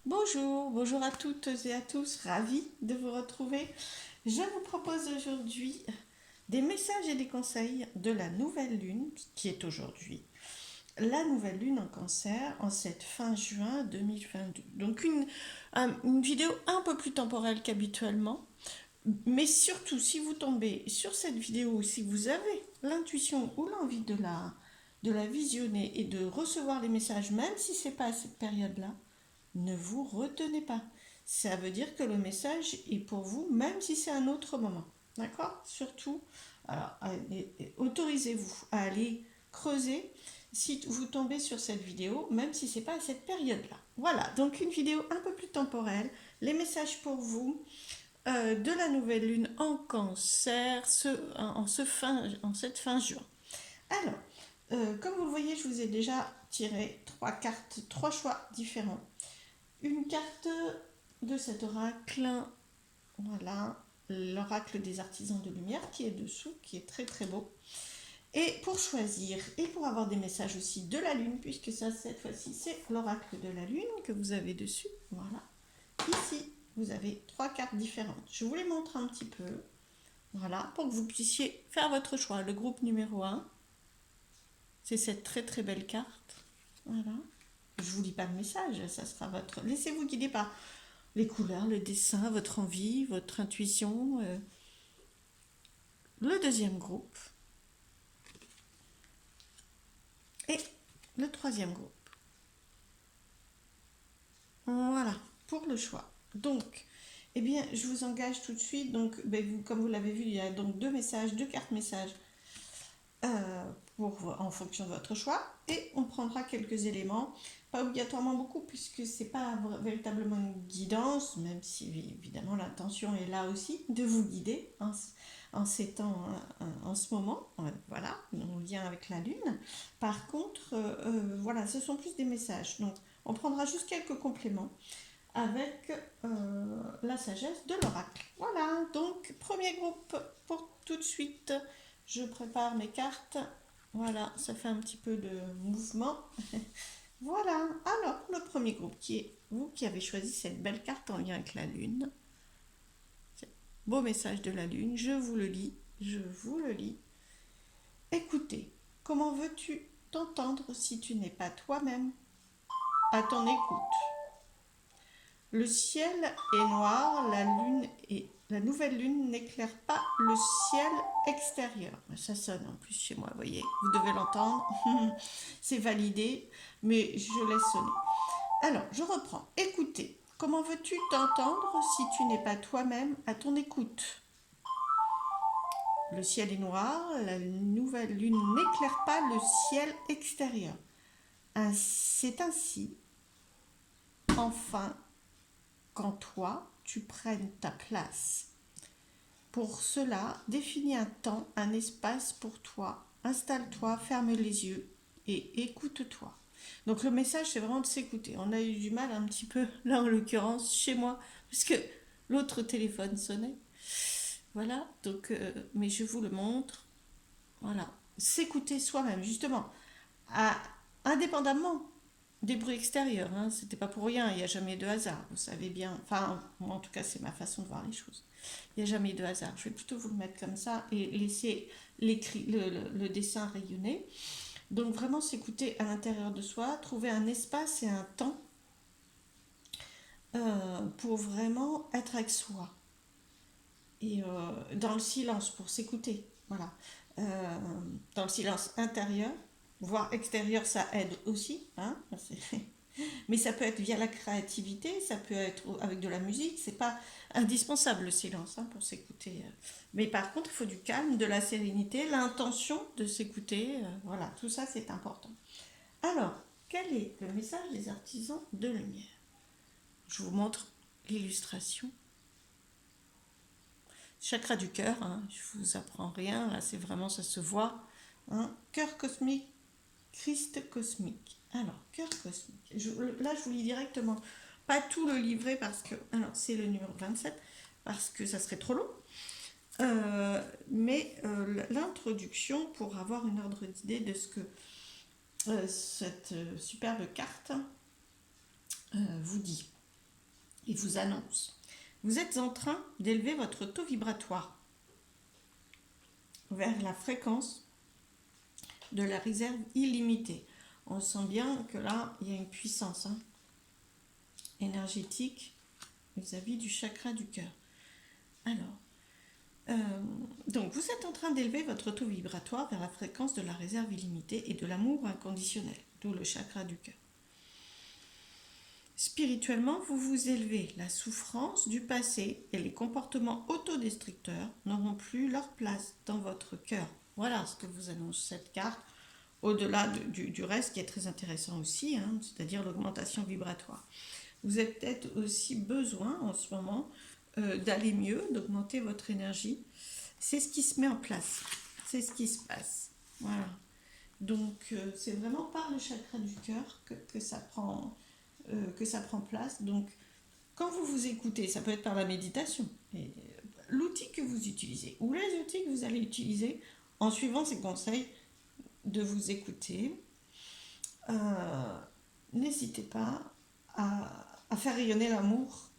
Bonjour, bonjour à toutes et à tous, ravi de vous retrouver. Je vous propose aujourd'hui des messages et des conseils de la nouvelle lune qui est aujourd'hui. La nouvelle lune en cancer en cette fin juin 2022. Donc une vidéo un peu plus temporelle qu'habituellement. Mais surtout, si vous tombez sur cette vidéo, si vous avez l'intuition ou l'envie de la visionner et de recevoir les messages, même si ce n'est pas à cette période-là, ne vous retenez pas. Ça veut dire que le message est pour vous, même si c'est un autre moment. D'accord? Surtout, alors, autorisez-vous à aller creuser si vous tombez sur cette vidéo, même si c'est pas à cette période-là. Voilà, donc une vidéo un peu plus temporelle. Les messages pour vous de la nouvelle lune en cancer en cette fin juin. Alors, comme vous le voyez, je vous ai déjà tiré trois cartes, trois choix différents. Une carte de cet oracle, voilà, l'oracle des artisans de lumière qui est dessous, qui est très très beau. Et pour choisir, et pour avoir des messages aussi de la lune, puisque ça cette fois-ci c'est l'oracle de la lune que vous avez dessus, voilà. Ici, vous avez trois cartes différentes. Je vous les montre un petit peu, voilà, pour que vous puissiez faire votre choix. Le groupe numéro un, c'est cette très très belle carte, voilà. Je vous lis pas le message, ça sera votre. Laissez-vous guider par les couleurs, le dessin, votre envie, votre intuition. Le deuxième groupe et le troisième groupe. Voilà, pour le choix. Donc, eh bien, je vous engage tout de suite. Donc, comme vous l'avez vu, il y a donc deux messages, deux cartes messages en fonction de votre choix. Et on prendra quelques éléments, pas obligatoirement beaucoup, puisque c'est pas véritablement une guidance, même si évidemment l'intention est là aussi de vous guider en ces temps, en ce moment, voilà, en lien avec la lune. Par contre, voilà, ce sont plus des messages. Donc, on prendra juste quelques compléments avec la sagesse de l'oracle. Voilà, donc premier groupe pour tout de suite. Je prépare mes cartes. Voilà, ça fait un petit peu de mouvement. Voilà, alors le premier groupe qui est vous qui avez choisi cette belle carte en lien avec la lune. Beau message de la lune, je vous le lis, je vous le lis. Écoutez, comment veux-tu t'entendre si tu n'es pas toi-même à ton écoute? Le ciel est noir, la nouvelle lune n'éclaire pas le ciel extérieur. Ça sonne en plus chez moi, vous voyez, vous devez l'entendre. C'est validé, mais je laisse sonner. Alors, je reprends. Écoutez, comment veux-tu t'entendre si tu n'es pas toi-même à ton écoute? Le ciel est noir, la nouvelle lune n'éclaire pas le ciel extérieur. C'est ainsi, enfin, qu'en toi, tu prennes ta place. Pour cela, définis un temps, un espace pour toi. Installe-toi, ferme les yeux et écoute-toi. Donc le message, c'est vraiment de s'écouter. On a eu du mal un petit peu, là en l'occurrence, chez moi, parce que l'autre téléphone sonnait. Voilà, donc, mais je vous le montre. Voilà, s'écouter soi-même, justement, à, indépendamment des bruits extérieurs. Hein. C'était pas pour rien, il n'y a jamais de hasard, vous savez bien. Enfin, moi, en tout cas, c'est ma façon de voir les choses. Il n'y a jamais de hasard. Je vais plutôt vous le mettre comme ça et laisser le dessin rayonner. Donc vraiment s'écouter à l'intérieur de soi, trouver un espace et un temps pour vraiment être avec soi. Et dans le silence, pour s'écouter. Voilà. Dans le silence intérieur, voire extérieur, ça aide aussi. Hein. Mais ça peut être via la créativité, ça peut être avec de la musique, c'est pas indispensable le silence hein, pour s'écouter. Mais par contre, il faut du calme, de la sérénité, l'intention de s'écouter, voilà, tout ça c'est important. Alors, quel est le message des artisans de lumière? Je vous montre l'illustration. Chakra du cœur, hein, je vous apprends rien, là c'est vraiment, ça se voit. Hein, cœur cosmique, Christ cosmique. Alors, cœur cosmique. Là, je vous lis directement. Pas tout le livret parce que. Alors, c'est le numéro 27 parce que ça serait trop long. Mais l'introduction pour avoir une ordre d'idée de ce que cette superbe carte vous dit. Il vous annonce. Vous êtes en train d'élever votre taux vibratoire vers la fréquence de la réserve illimitée. On sent bien que là, il y a une puissance énergétique vis-à-vis du chakra du cœur. Alors, donc vous êtes en train d'élever votre taux vibratoire vers la fréquence de la réserve illimitée et de l'amour inconditionnel, d'où le chakra du cœur. Spirituellement, vous vous élevez. La souffrance du passé et les comportements autodestructeurs n'auront plus leur place dans votre cœur. Voilà ce que vous annonce cette carte, au-delà du reste qui est très intéressant aussi, c'est-à-dire l'augmentation vibratoire. Vous avez peut-être aussi besoin en ce moment d'aller mieux, d'augmenter votre énergie. C'est ce qui se met en place, c'est ce qui se passe. Voilà. Donc c'est vraiment par le chakra du cœur que ça prend place. Donc quand vous vous écoutez, ça peut être par la méditation, l'outil que vous utilisez ou les outils que vous allez utiliser en suivant ces conseils de vous écouter, n'hésitez pas à faire rayonner l'amour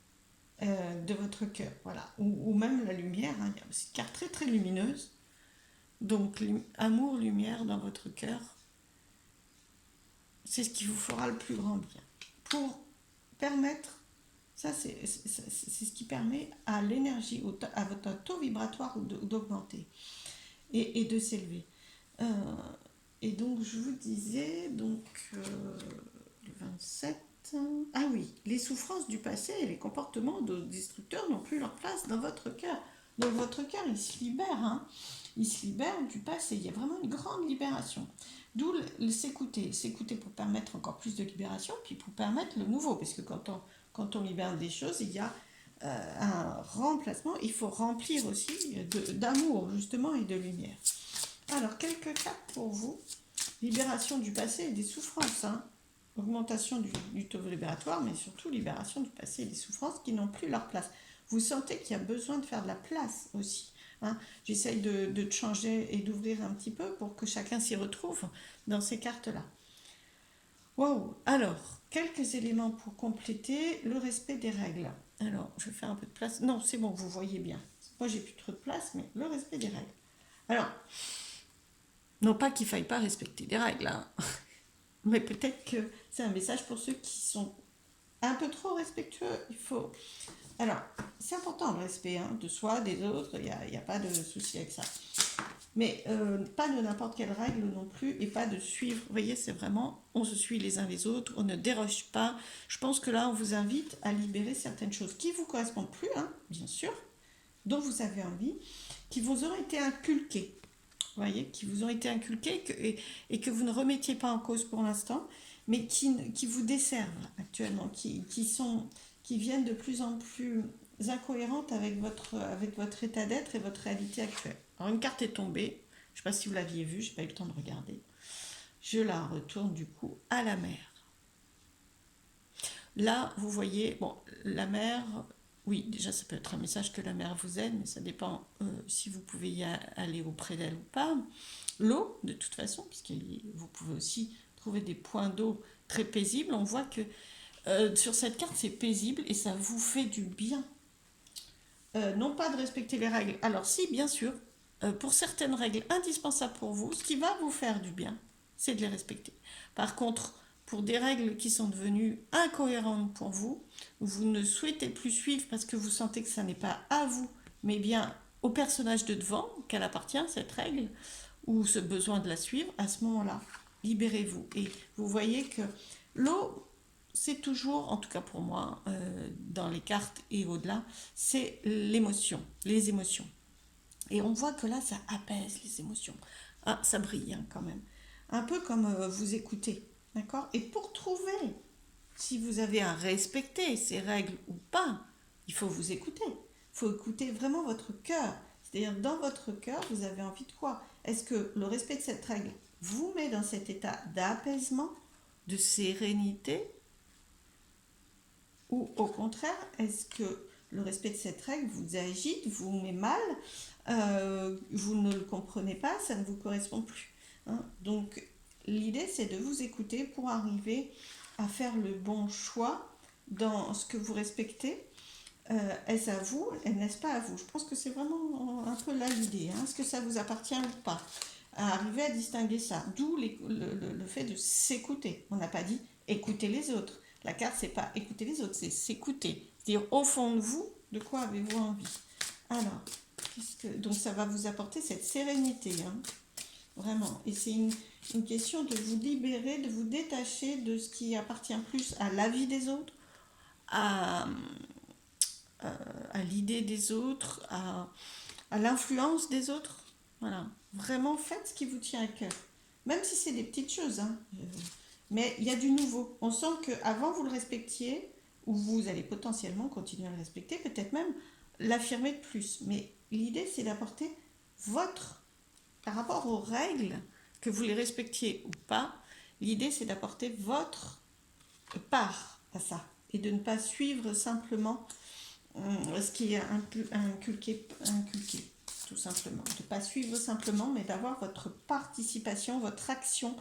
de votre cœur, voilà, ou même la lumière, il y a aussi une carte très très lumineuse, donc amour, lumière dans votre cœur, c'est ce qui vous fera le plus grand bien, pour permettre, ça c'est ce qui permet à l'énergie, à votre taux vibratoire d'augmenter et de s'élever. Et donc je vous disais, donc le 27, ah oui, les souffrances du passé et les comportements destructeurs n'ont plus leur place dans votre cœur. Donc votre cœur, il se libère, il se libère du passé. Il y a vraiment une grande libération. D'où s'écouter pour permettre encore plus de libération, puis pour permettre le nouveau. Parce que quand on libère des choses, il y a un remplacement. Il faut remplir aussi d'amour, justement, et de lumière. Alors, quelques cartes pour vous. Libération du passé et des souffrances, augmentation du taux libératoire, mais surtout libération du passé et des souffrances qui n'ont plus leur place. Vous sentez qu'il y a besoin de faire de la place aussi. J'essaye de changer et d'ouvrir un petit peu pour que chacun s'y retrouve dans ces cartes-là. Wow. Alors, quelques éléments pour compléter le respect des règles. Alors, je vais faire un peu de place. Non, c'est bon, vous voyez bien. Moi, j'ai plus trop de place, mais le respect des règles. Alors, non pas qu'il ne faille pas respecter les règles, mais peut-être que c'est un message pour ceux qui sont un peu trop respectueux. Alors, c'est important le respect de soi, des autres, il n'y a pas de souci avec ça. Mais pas de n'importe quelle règle non plus, et pas de suivre. Vous voyez, c'est vraiment, on se suit les uns les autres, on ne déroge pas. Je pense que là, on vous invite à libérer certaines choses qui ne vous correspondent plus, bien sûr, dont vous avez envie, qui vous ont été inculquées. Vous voyez, qui vous ont été inculquées et que vous ne remettiez pas en cause pour l'instant, mais qui vous desservent actuellement, qui viennent de plus en plus incohérentes avec votre état d'être et votre réalité actuelle. Alors une carte est tombée, je ne sais pas si vous l'aviez vue, je n'ai pas eu le temps de regarder. Je la retourne du coup à la mer. Là, vous voyez, bon, la mer, oui, déjà ça peut être un message que la mer vous aide, mais ça dépend si vous pouvez y aller auprès d'elle ou pas. L'eau, de toute façon, puisque vous pouvez aussi trouver des points d'eau très paisibles. On voit que sur cette carte, c'est paisible et ça vous fait du bien. Non pas de respecter les règles. Alors si, bien sûr, pour certaines règles indispensables pour vous, ce qui va vous faire du bien, c'est de les respecter. Par contre, pour des règles qui sont devenues incohérentes pour vous, vous ne souhaitez plus suivre parce que vous sentez que ça n'est pas à vous, mais bien au personnage de devant qu'elle appartient, cette règle, ou ce besoin de la suivre, à ce moment-là, libérez-vous. Et vous voyez que l'eau, c'est toujours, en tout cas pour moi, dans les cartes et au-delà, c'est l'émotion, les émotions. Et on voit que là, ça apaise les émotions. Ah, ça brille quand même. Un peu comme vous écoutez, d'accord? Et pour trouver si vous avez à respecter ces règles ou pas, il faut vous écouter. Il faut écouter vraiment votre cœur. C'est-à-dire, dans votre cœur, vous avez envie de quoi? Est-ce que le respect de cette règle vous met dans cet état d'apaisement, de sérénité? Ou au contraire, est-ce que le respect de cette règle vous agite, vous met mal, vous ne le comprenez pas, ça ne vous correspond plus. Donc, l'idée, c'est de vous écouter pour arriver à faire le bon choix dans ce que vous respectez. Est-ce à vous, n'est-ce pas à vous? Je pense que c'est vraiment un peu là l'idée. Hein. Est-ce que ça vous appartient ou pas? À arriver à distinguer ça. D'où le fait de s'écouter. On n'a pas dit écouter les autres. La carte, c'est pas écouter les autres, c'est s'écouter. C'est-à-dire au fond de vous, de quoi avez-vous envie? Alors, donc ça va vous apporter cette sérénité. Hein. Vraiment. Et c'est une question de vous libérer, de vous détacher de ce qui appartient plus à la vie des autres, à, à l'idée des autres, à l'influence des autres. Voilà. Vraiment, faites ce qui vous tient à cœur. Même si c'est des petites choses. Hein. Mais il y a du nouveau. On sent qu'avant, vous le respectiez, ou vous allez potentiellement continuer à le respecter, peut-être même l'affirmer de plus. Mais l'idée, c'est d'apporter votre, par rapport aux règles, que vous les respectiez ou pas, l'idée, c'est d'apporter votre part à ça. Et de ne pas suivre simplement ce qui est inculqué, tout simplement. De ne pas suivre simplement, mais d'avoir votre participation, votre action,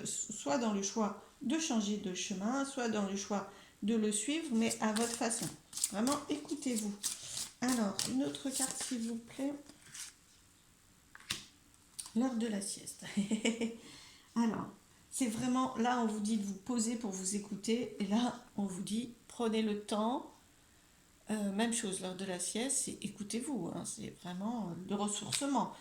soit dans le choix de changer de chemin, soit dans le choix de le suivre, mais à votre façon. Vraiment, écoutez-vous. Alors, une autre carte, s'il vous plaît. L'heure de la sieste. Alors, c'est vraiment, là, on vous dit de vous poser pour vous écouter, et là, on vous dit, prenez le temps. Même chose, l'heure de la sieste, c'est écoutez-vous, hein, c'est vraiment le ressourcement,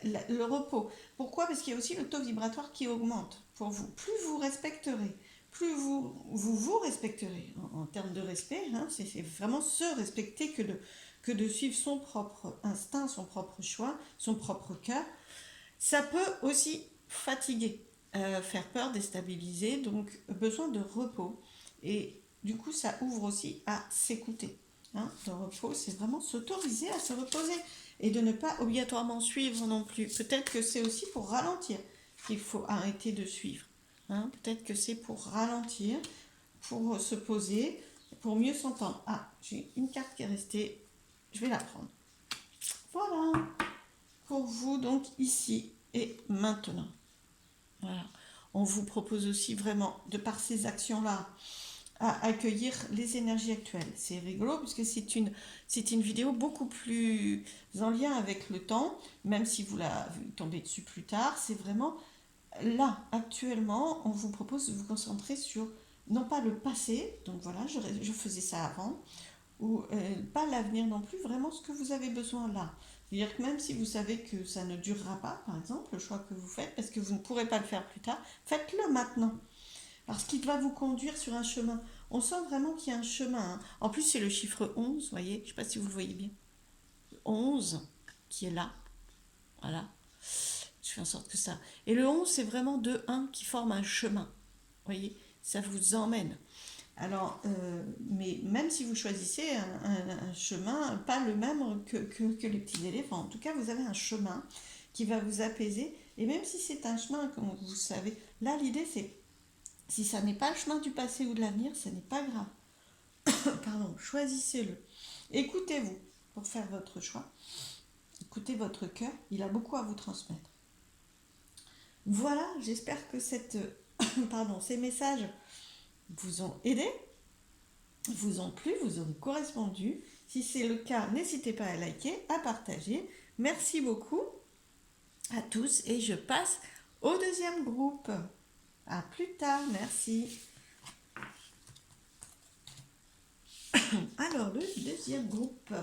le repos. Pourquoi? Parce qu'il y a aussi le taux vibratoire qui augmente pour vous. Plus vous respecterez, plus vous respecterez en termes de respect, hein, c'est vraiment se respecter que de suivre son propre instinct, son propre choix, son propre cœur. Ça peut aussi fatiguer, faire peur, déstabiliser, donc besoin de repos. Et du coup, ça ouvre aussi à s'écouter. Hein, le repos, c'est vraiment s'autoriser à se reposer et de ne pas obligatoirement suivre non plus. Peut-être que c'est aussi pour ralentir qu'il faut arrêter de suivre. Hein, peut-être que c'est pour ralentir, pour se poser, pour mieux s'entendre. Ah, j'ai une carte qui est restée, je vais la prendre. Voilà, pour vous donc ici et maintenant. Voilà. On vous propose aussi vraiment, de par ces actions-là, à accueillir les énergies actuelles. C'est rigolo puisque c'est une vidéo beaucoup plus en lien avec le temps, même si vous la vous tombez dessus plus tard. C'est vraiment là, actuellement, on vous propose de vous concentrer sur, non pas le passé, donc voilà, je faisais ça avant, ou pas l'avenir non plus, vraiment ce que vous avez besoin là. C'est-à-dire que même si vous savez que ça ne durera pas, par exemple, le choix que vous faites, parce que vous ne pourrez pas le faire plus tard, faites-le maintenant. Parce qu'il va vous conduire sur un chemin. On sent vraiment qu'il y a un chemin. Hein. En plus, c'est le chiffre 11, vous voyez, je ne sais pas si vous le voyez bien. 11 qui est là. Voilà. Je fais en sorte que ça. Et le 11, c'est vraiment deux 1 qui forment un chemin. Vous voyez, ça vous emmène. Alors, mais même si vous choisissez un chemin, pas le même que les petits éléphants, en tout cas, vous avez un chemin qui va vous apaiser. Et même si c'est un chemin, comme vous savez, là, l'idée, c'est si ça n'est pas le chemin du passé ou de l'avenir, ce n'est pas grave. Pardon, choisissez-le. Écoutez-vous pour faire votre choix. Écoutez votre cœur, il a beaucoup à vous transmettre. Voilà, j'espère que ces messages vous ont aidé, vous ont plu, vous ont correspondu. Si c'est le cas, n'hésitez pas à liker, à partager. Merci beaucoup à tous et je passe au deuxième groupe. À plus tard, merci. Alors, le deuxième groupe,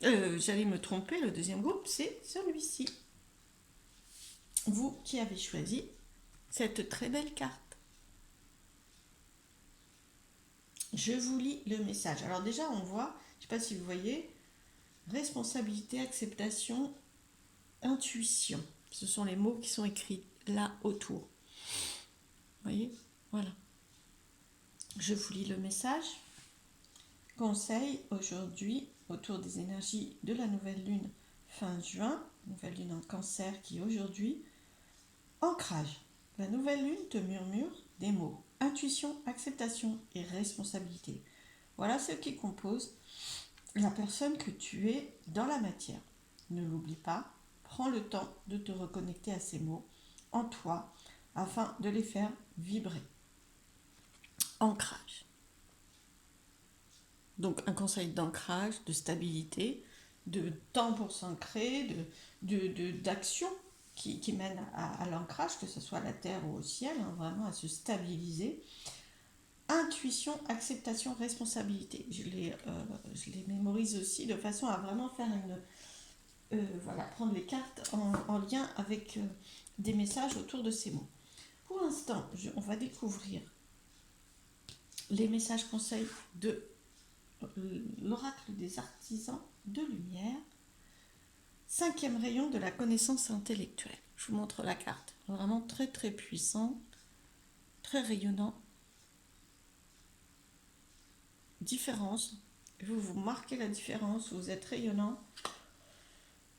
j'allais me tromper, le deuxième groupe, c'est celui-ci. Vous qui avez choisi cette très belle carte. Je vous lis le message. Alors déjà, on voit, je ne sais pas si vous voyez, responsabilité, acceptation, intuition. Ce sont les mots qui sont écrits là autour. Vous voyez? Voilà. Je vous lis le message. Conseil aujourd'hui autour des énergies de la nouvelle lune fin juin, nouvelle lune en cancer qui est aujourd'hui. Ancrage. La nouvelle lune te murmure des mots. Intuition, acceptation et responsabilité. Voilà ce qui compose la personne que tu es dans la matière. Ne l'oublie pas, prends le temps de te reconnecter à ces mots en toi afin de les faire vibrer. Ancrage. Donc un conseil d'ancrage, de stabilité, de temps pour s'ancrer, d'action qui mène à l'ancrage, que ce soit à la terre ou au ciel, hein, vraiment à se stabiliser. Intuition, acceptation, responsabilité. Je les mémorise aussi de façon à vraiment faire voilà, prendre les cartes en lien avec des messages autour de ces mots. Pour l'instant, on va découvrir les messages conseils de l'oracle des artisans de lumière, 5e rayon de la connaissance intellectuelle. Je vous montre la carte. Vraiment très très puissant, très rayonnant. Différence. Vous marquez la différence, vous êtes rayonnant.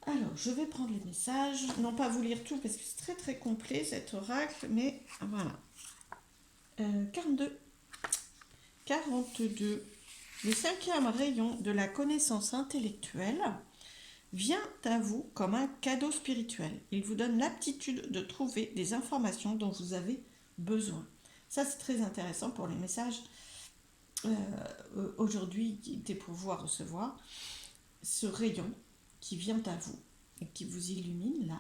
Alors, je vais prendre les messages. Non pas vous lire tout parce que c'est très très complet cet oracle, mais voilà. 42. 42. Le 5e rayon de la connaissance intellectuelle vient à vous comme un cadeau spirituel. Il vous donne l'aptitude de trouver des informations dont vous avez besoin. Ça, c'est très intéressant pour les messages aujourd'hui qui étaient pour pouvoir recevoir. Ce rayon qui vient à vous et qui vous illumine là,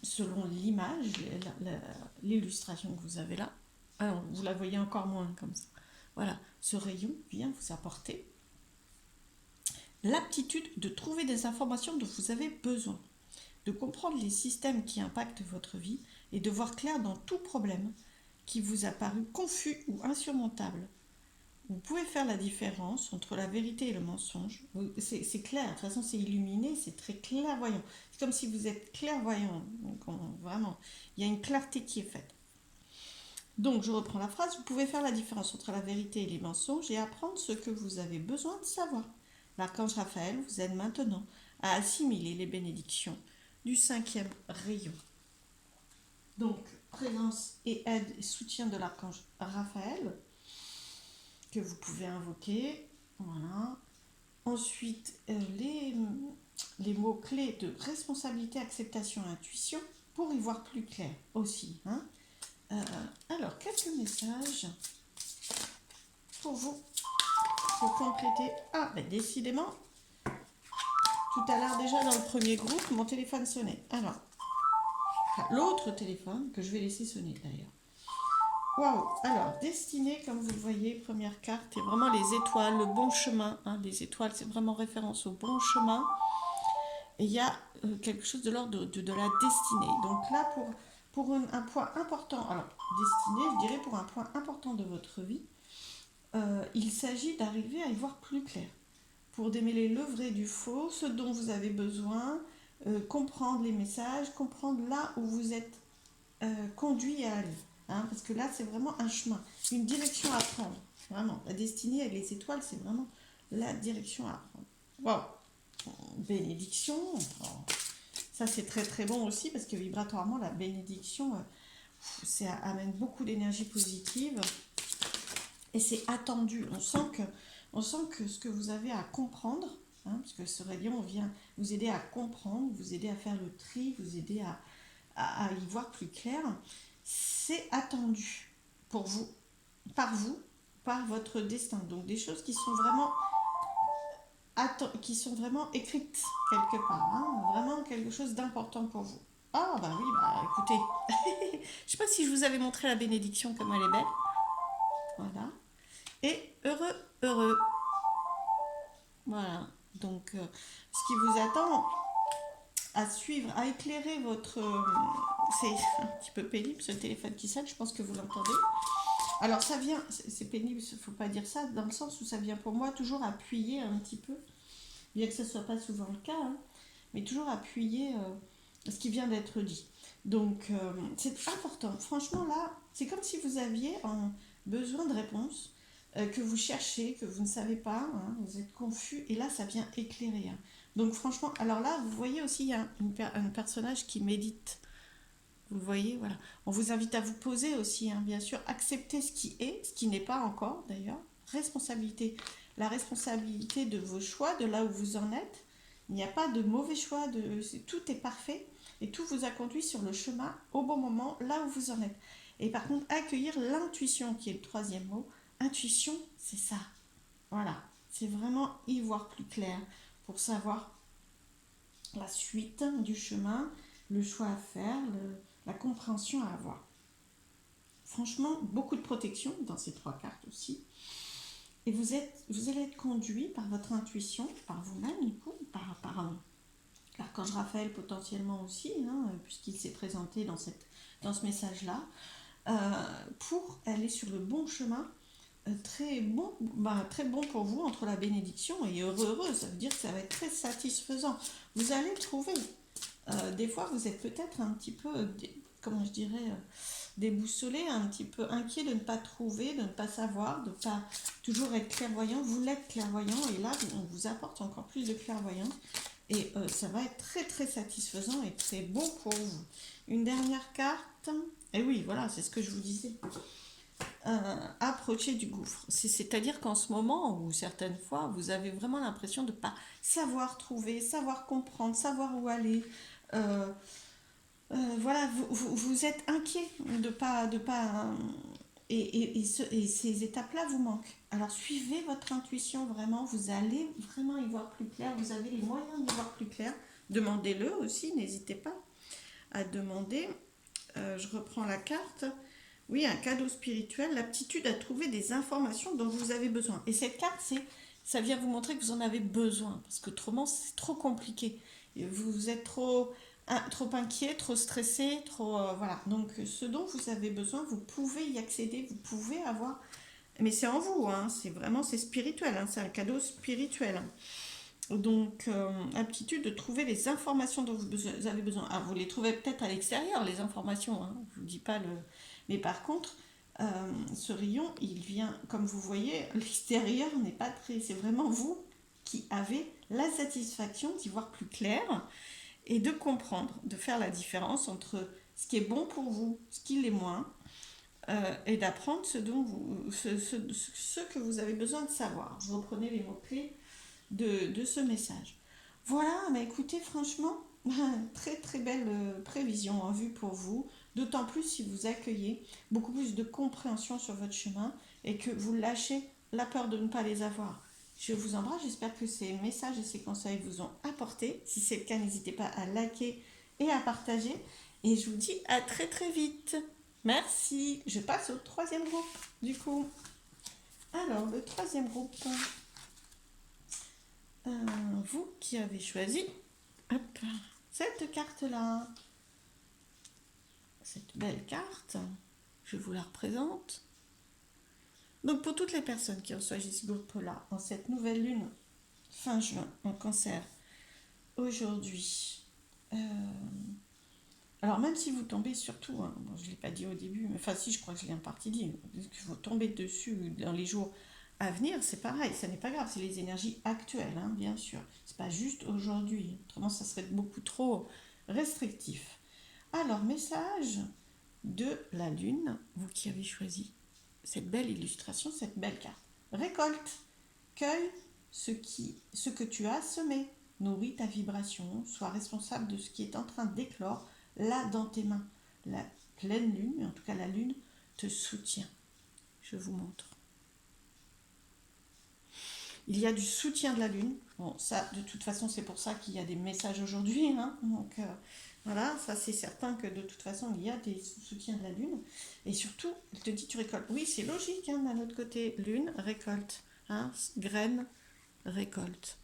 selon l'image, l'illustration que vous avez là. Alors, vous la voyez encore moins comme ça. Voilà, ce rayon vient vous apporter l'aptitude de trouver des informations dont vous avez besoin, de comprendre les systèmes qui impactent votre vie et de voir clair dans tout problème qui vous a paru confus ou insurmontable. Vous pouvez faire la différence entre la vérité et le mensonge. C'est clair, de toute façon c'est illuminé, c'est très clairvoyant. C'est comme si vous êtes clairvoyant. Donc vraiment, il y a une clarté qui est faite. Donc je reprends la phrase, vous pouvez faire la différence entre la vérité et les mensonges et apprendre ce que vous avez besoin de savoir. L'archange Raphaël vous aide maintenant à assimiler les bénédictions du 5e rayon. Donc, présence et aide et soutien de l'archange Raphaël que vous pouvez invoquer. Voilà. Ensuite, les mots-clés de responsabilité, acceptation et intuition pour y voir plus clair aussi. Hein. Alors, quelques messages pour vous, pour compléter. Ah, ben décidément, tout à l'heure déjà dans le premier groupe, mon téléphone sonnait. Alors, l'autre téléphone que je vais laisser sonner d'ailleurs. Waouh! Alors, destinée, comme vous le voyez, première carte, et vraiment les étoiles, le bon chemin. Hein, les étoiles, c'est vraiment référence au bon chemin. Et il y a quelque chose de l'ordre de la destinée. Donc là, pour un point important, alors, destinée, je dirais pour un point important de votre vie, il s'agit d'arriver à y voir plus clair. Pour démêler le vrai du faux, ce dont vous avez besoin, comprendre les messages, comprendre là où vous êtes conduit à aller. Hein, parce que là, c'est vraiment un chemin, une direction à prendre. Vraiment, la destinée avec les étoiles, c'est vraiment la direction à prendre. Waouh! Bénédiction. Ça, c'est très très bon aussi parce que vibratoirement, la bénédiction, ça amène beaucoup d'énergie positive et c'est attendu. On sent que ce que vous avez à comprendre, hein, parce que ce rayon vient vous aider à comprendre, vous aider à faire le tri, vous aider à y voir plus clair, c'est attendu pour vous, par votre destin. Donc des choses qui sont vraiment écrites quelque part, hein, vraiment quelque chose d'important pour vous. Ah bah oui, bah écoutez, je sais pas si je vous avais montré la bénédiction comme elle est belle. Voilà. Et heureux, heureux. Voilà. Donc ce qui vous attend à suivre, à éclairer votre... c'est un petit peu pénible ce téléphone qui sonne, je pense que vous l'entendez. Alors ça vient, c'est pénible, il ne faut pas dire ça, dans le sens où ça vient pour moi toujours appuyer un petit peu, bien que ce ne soit pas souvent le cas, hein, mais toujours appuyer ce qui vient d'être dit. Donc c'est important, franchement là, c'est comme si vous aviez un besoin de réponse que vous cherchez, que vous ne savez pas, hein, vous êtes confus, et là ça vient éclairer. Hein. Donc franchement, alors là, vous voyez aussi, il y a un personnage qui médite. Vous voyez, voilà. On vous invite à vous poser aussi, hein, bien sûr, accepter ce qui est, ce qui n'est pas encore d'ailleurs. Responsabilité. La responsabilité de vos choix, de là où vous en êtes. Il n'y a pas de mauvais choix, tout est parfait et tout vous a conduit sur le chemin au bon moment, là où vous en êtes. Et par contre, accueillir l'intuition, qui est le 3e mot, intuition, c'est ça. Voilà, c'est vraiment y voir plus clair pour savoir la suite du chemin, le choix à faire, la compréhension à avoir. Franchement, beaucoup de protection dans ces 3 cartes aussi. Et vous allez être conduit par votre intuition, par vous-même du coup, par l'archange Raphaël potentiellement aussi, hein, puisqu'il s'est présenté dans ce message-là, pour aller sur le bon chemin, très bon pour vous entre la bénédiction et heureux, ça veut dire que ça va être très satisfaisant. Vous allez trouver. Des fois, vous êtes peut-être un petit peu, comment je dirais, déboussolé, un petit peu inquiet de ne pas trouver, de ne pas savoir, de ne pas toujours être clairvoyant. Vous l'êtes clairvoyant et là, on vous apporte encore plus de clairvoyance. Et ça va être très très satisfaisant et très bon pour vous. Une dernière carte. Et oui, voilà, c'est ce que je vous disais. Approcher du gouffre. C'est-à-dire qu'en ce moment, ou certaines fois, vous avez vraiment l'impression de ne pas savoir trouver, savoir comprendre, savoir où aller. Euh, voilà, vous êtes inquiet et ces étapes-là vous manquent. Alors suivez votre intuition vraiment, vous allez vraiment y voir plus clair, vous avez les moyens d'y voir plus clair. Demandez-le aussi, n'hésitez pas à demander. Je reprends la carte. Oui, un cadeau spirituel, l'aptitude à trouver des informations dont vous avez besoin. Et cette carte, ça vient vous montrer que vous en avez besoin, parce que autrement, c'est trop compliqué. Et vous êtes trop inquiet, trop stressé, voilà. Donc, ce dont vous avez besoin, vous pouvez y accéder, vous pouvez avoir... Mais c'est en vous, hein, c'est spirituel, hein, c'est un cadeau spirituel. Donc, aptitude de trouver les informations dont vous avez besoin. Ah, vous les trouvez peut-être à l'extérieur, les informations, hein, je ne vous dis pas le... Mais par contre, ce rayon, il vient, comme vous voyez, l'extérieur n'est pas très... C'est vraiment vous qui avez la satisfaction d'y voir plus clair et de comprendre, de faire la différence entre ce qui est bon pour vous, ce qui l'est moins, et d'apprendre ce que vous avez besoin de savoir. Vous reprenez les mots-clés de ce message. Voilà, mais écoutez, franchement, très très belle prévision en vue pour vous, d'autant plus si vous accueillez beaucoup plus de compréhension sur votre chemin et que vous lâchez la peur de ne pas les avoir. Je vous embrasse, j'espère que ces messages et ces conseils vous ont apporté. Si c'est le cas, n'hésitez pas à liker et à partager. Et je vous dis à très très vite. Merci. Je passe au 3e groupe, du coup. Alors, le 3e groupe, vous qui avez choisi hop, cette carte-là, cette belle carte, je vous la représente. Donc, pour toutes les personnes qui ont choisi ce groupe-là, en cette nouvelle lune, fin juin, en cancer, aujourd'hui, alors même si vous tombez surtout, hein, bon, je ne l'ai pas dit au début, mais enfin si, je crois que je l'ai en partie dit, vous tombez dessus dans les jours à venir, c'est pareil, ça n'est pas grave, c'est les énergies actuelles, hein, bien sûr. C'est pas juste aujourd'hui, autrement ça serait beaucoup trop restrictif. Alors, message de la lune, vous qui avez choisi cette belle illustration, cette belle carte. Récolte, cueille ce que tu as semé, nourris ta vibration, sois responsable de ce qui est en train d'éclore là dans tes mains. La pleine lune, mais en tout cas la lune, te soutient. Je vous montre. Il y a du soutien de la lune. Bon, ça, de toute façon, c'est pour ça qu'il y a des messages aujourd'hui. Hein. Donc, voilà, ça c'est certain que de toute façon, il y a des soutiens de la lune. Et surtout, elle te dit tu récoltes. Oui, c'est logique, hein, d'un autre côté. Lune, récolte. Hein, graine, récolte.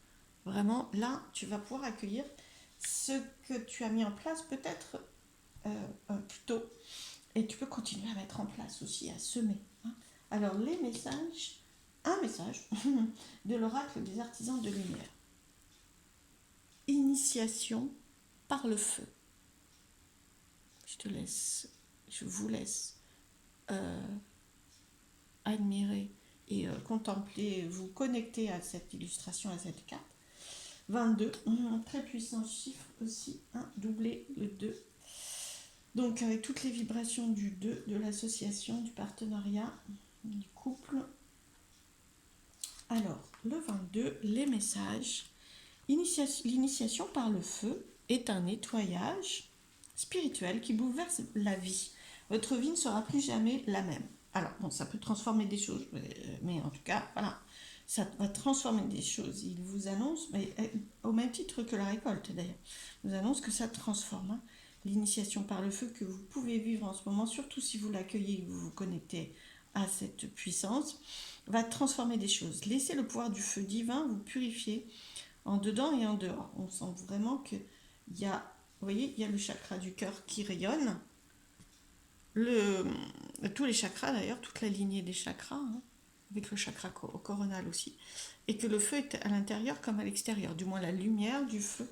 Vraiment, là, tu vas pouvoir accueillir ce que tu as mis en place peut-être plus tôt. Et tu peux continuer à mettre en place aussi, à semer. Hein. Alors, les messages... Un message de l'oracle des artisans de lumière. Initiation par le feu. Je vous laisse admirer et contempler, vous connecter à cette illustration, à cette carte. 22, très puissant chiffre aussi, doublé le 2. Donc avec toutes les vibrations du 2, de l'association, du partenariat, du couple. Alors, le 22, les messages. L'initiation par le feu est un nettoyage spirituel qui bouleverse la vie. Votre vie ne sera plus jamais la même. Alors, bon, ça peut transformer des choses, mais en tout cas, voilà, ça va transformer des choses. Il vous annonce, mais au même titre que la récolte d'ailleurs, il vous annonce que ça transforme, hein. L'initiation par le feu que vous pouvez vivre en ce moment, surtout si vous l'accueillez et que vous vous connectez à cette puissance, va transformer des choses. Laissez le pouvoir du feu divin vous purifier en dedans et en dehors. On sent vraiment que il y a, vous voyez, il y a le chakra du cœur qui rayonne, le, tous les chakras d'ailleurs, toute la lignée des chakras, hein, avec le chakra coronal aussi, et que le feu est à l'intérieur comme à l'extérieur, du moins la lumière du feu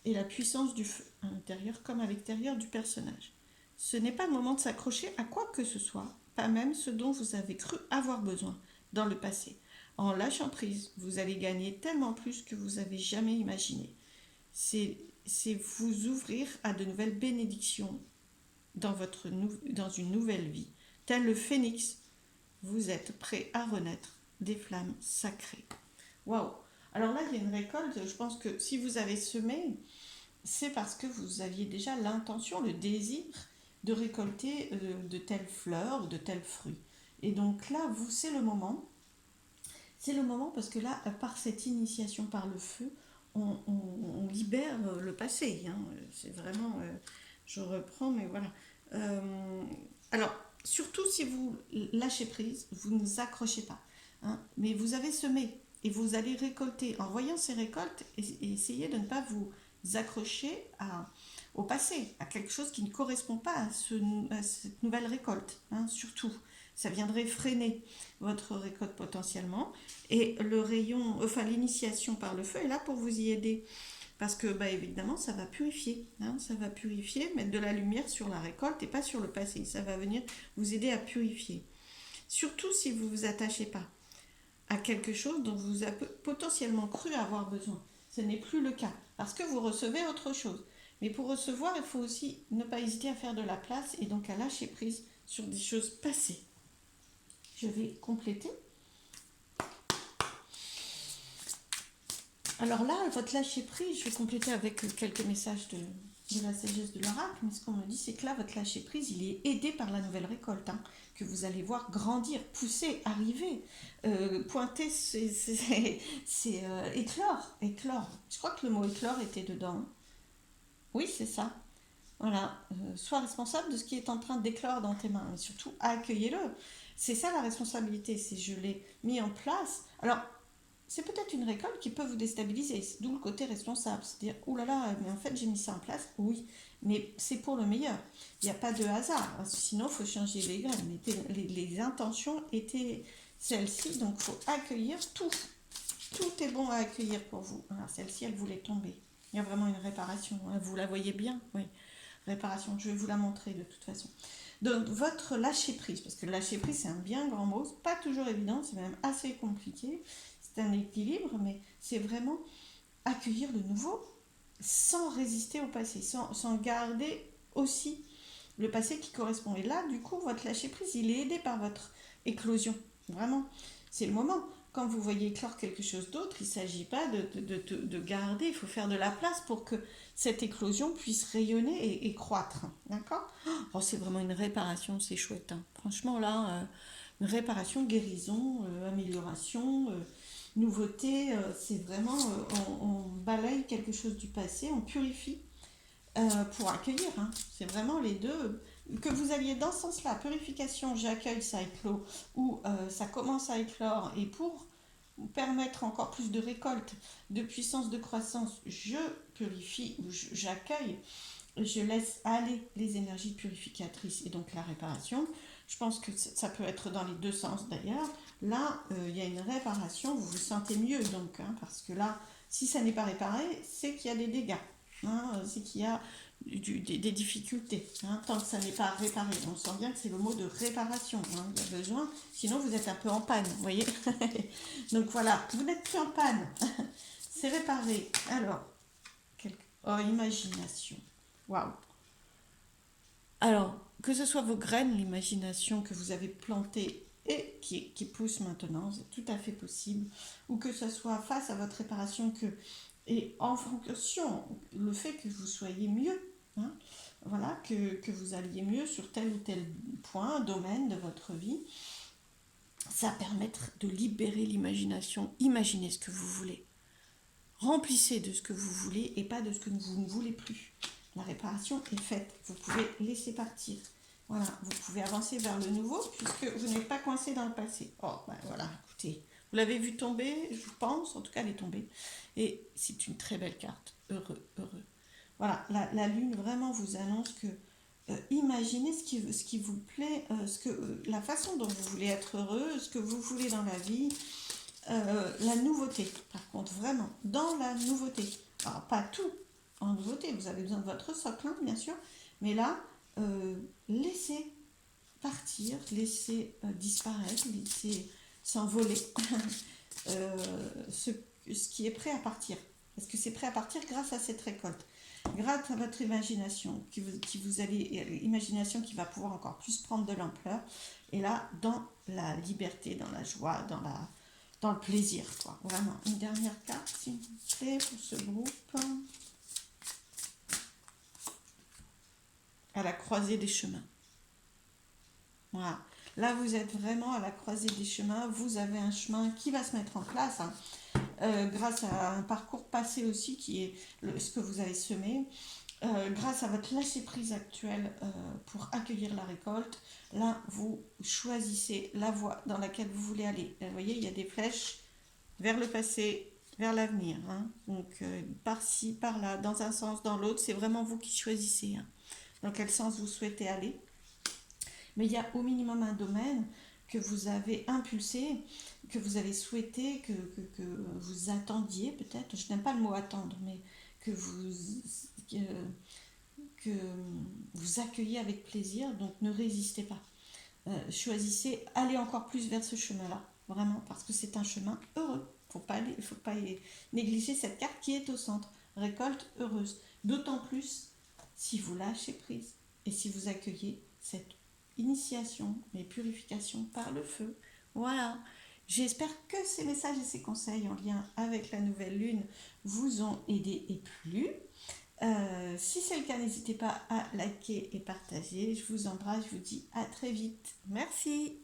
et la puissance du feu, à l'intérieur comme à l'extérieur du personnage. Ce n'est pas le moment de s'accrocher à quoi que ce soit, pas même ce dont vous avez cru avoir besoin dans le passé. En lâchant prise, vous allez gagner tellement plus que vous n'avez jamais imaginé. C'est vous ouvrir à de nouvelles bénédictions dans une nouvelle vie. Tel le phénix, vous êtes prêt à renaître des flammes sacrées. Waouh! Alors là, il y a une récolte. Je pense que si vous avez semé, c'est parce que vous aviez déjà l'intention, le désir de récolter de telles fleurs ou de tels fruits. Et donc là, vous, c'est le moment. C'est le moment parce que là, par cette initiation par le feu, on libère le passé, hein. C'est vraiment, je reprends, mais voilà. Alors, surtout si vous lâchez prise, vous ne vous accrochez pas, hein. Mais vous avez semé et vous allez récolter. En voyant ces récoltes, essayez de ne pas vous accrocher au passé, à quelque chose qui ne correspond pas à cette nouvelle récolte, hein, surtout. Ça viendrait freiner votre récolte potentiellement. Et le rayon, enfin l'initiation par le feu est là pour vous y aider. Parce que, bah, évidemment, ça va purifier, hein, ça va purifier, mettre de la lumière sur la récolte et pas sur le passé. Ça va venir vous aider à purifier. Surtout si vous ne vous attachez pas à quelque chose dont vous avez potentiellement cru avoir besoin. Ce n'est plus le cas, parce que vous recevez autre chose. Mais pour recevoir, il faut aussi ne pas hésiter à faire de la place et donc à lâcher prise sur des choses passées. Je vais compléter. Alors là, votre lâcher prise, je vais compléter avec quelques messages de la sagesse de l'oracle, mais ce qu'on me dit, c'est que là, votre lâcher prise, il est aidé par la nouvelle récolte, hein, que vous allez voir grandir, pousser, arriver, pointer, c'est éclore, éclore. Je crois que le mot éclore était dedans, hein. Oui, c'est ça. Voilà, sois responsable de ce qui est en train d'éclore dans tes mains, mais surtout accueillez-le. C'est ça la responsabilité, c'est je l'ai mis en place. Alors, c'est peut-être une récolte qui peut vous déstabiliser, d'où le côté responsable. C'est-à-dire, oh là là, mais en fait j'ai mis ça en place, oui, mais c'est pour le meilleur. Il n'y a pas de hasard, sinon il faut changer les graines. Les intentions étaient celles-ci, donc il faut accueillir tout. Tout est bon à accueillir pour vous. Alors celle-ci, elle voulait tomber. Il y a vraiment une réparation, hein. Vous la voyez bien, oui. Réparation, je vais vous la montrer de toute façon. Donc votre lâcher prise, parce que lâcher prise c'est un bien grand mot, c'est pas toujours évident, c'est même assez compliqué, c'est un équilibre, mais c'est vraiment accueillir le nouveau sans résister au passé, sans garder aussi le passé qui correspond. Et là, du coup, votre lâcher prise, il est aidé par votre éclosion. Vraiment, c'est le moment. Quand vous voyez éclore quelque chose d'autre, il ne s'agit pas de garder, il faut faire de la place pour que cette éclosion puisse rayonner et croître. D'accord? Oh, c'est vraiment une réparation, c'est chouette, hein. Franchement, là, une réparation, guérison, amélioration, nouveauté, c'est vraiment, on balaye quelque chose du passé, on purifie pour accueillir, hein. C'est vraiment les deux. Que vous alliez dans ce sens-là, purification, j'accueille, ça éclot, ou ça commence à éclore, et pour permettre encore plus de récolte, de puissance de croissance, je purifie ou j'accueille, je laisse aller les énergies purificatrices et donc la réparation. Je pense que ça peut être dans les deux sens d'ailleurs. Là, il y a une réparation, vous vous sentez mieux donc, hein, parce que là, si ça n'est pas réparé, c'est qu'il y a des dégâts, hein, c'est qu'il y a des difficultés, hein, tant que ça n'est pas réparé. On sent bien que c'est le mot de réparation, hein, il y a besoin, sinon vous êtes un peu en panne, vous voyez. Donc voilà, vous n'êtes plus en panne, c'est réparé. Alors, oh, imagination, waouh. Alors, que ce soit vos graines, l'imagination que vous avez plantée et qui pousse maintenant, c'est tout à fait possible, ou que ce soit face à votre réparation et en fonction, le fait que vous soyez mieux, hein. Voilà, que vous alliez mieux sur tel ou tel point, domaine de votre vie. Ça va permettre de libérer l'imagination. Imaginez ce que vous voulez. Remplissez de ce que vous voulez et pas de ce que vous ne voulez plus. La réparation est faite. Vous pouvez laisser partir. Voilà, vous pouvez avancer vers le nouveau puisque vous n'êtes pas coincé dans le passé. Oh, ben voilà, écoutez, vous l'avez vu tomber, je pense, en tout cas elle est tombée. Et c'est une très belle carte. Heureux, heureux. Voilà, la lune vraiment vous annonce que imaginez ce qui vous plaît, la façon dont vous voulez être heureux, ce que vous voulez dans la vie, la nouveauté, par contre, vraiment, dans la nouveauté. Alors, pas tout en nouveauté, vous avez besoin de votre socle, hein, bien sûr, mais là, laissez partir, laissez disparaître, laissez s'envoler ce, ce qui est prêt à partir. Parce que c'est prêt à partir grâce à cette récolte. Grâce à votre imagination, imagination qui va pouvoir encore plus prendre de l'ampleur. Et là, dans la liberté, dans la joie, dans le plaisir, quoi. Vraiment. Une dernière carte, s'il vous plaît, pour ce groupe. À la croisée des chemins. Voilà. Là, vous êtes vraiment à la croisée des chemins. Vous avez un chemin qui va se mettre en place, hein, grâce à un parcours passé aussi qui est ce que vous avez semé. Grâce à votre lâcher-prise actuel pour accueillir la récolte, là, vous choisissez la voie dans laquelle vous voulez aller. Vous voyez, il y a des flèches vers le passé, vers l'avenir. Hein. Donc, par-ci, par-là, dans un sens, dans l'autre, c'est vraiment vous qui choisissez. Hein. Dans quel sens vous souhaitez aller. Mais il y a au minimum un domaine que vous avez impulsé, que vous avez souhaité, que vous attendiez peut-être. Je n'aime pas le mot attendre, mais que que, que vous accueillez avec plaisir. Donc ne résistez pas. Choisissez, allez encore plus vers ce chemin-là, vraiment, parce que c'est un chemin heureux. Il ne faut pas négliger cette carte qui est au centre. Récolte heureuse. D'autant plus si vous lâchez prise et si vous accueillez cette initiation et purification par le feu. Voilà. J'espère que ces messages et ces conseils en lien avec la nouvelle lune vous ont aidé et plu. Si c'est le cas, n'hésitez pas à liker et partager. Je vous embrasse, je vous dis à très vite. Merci.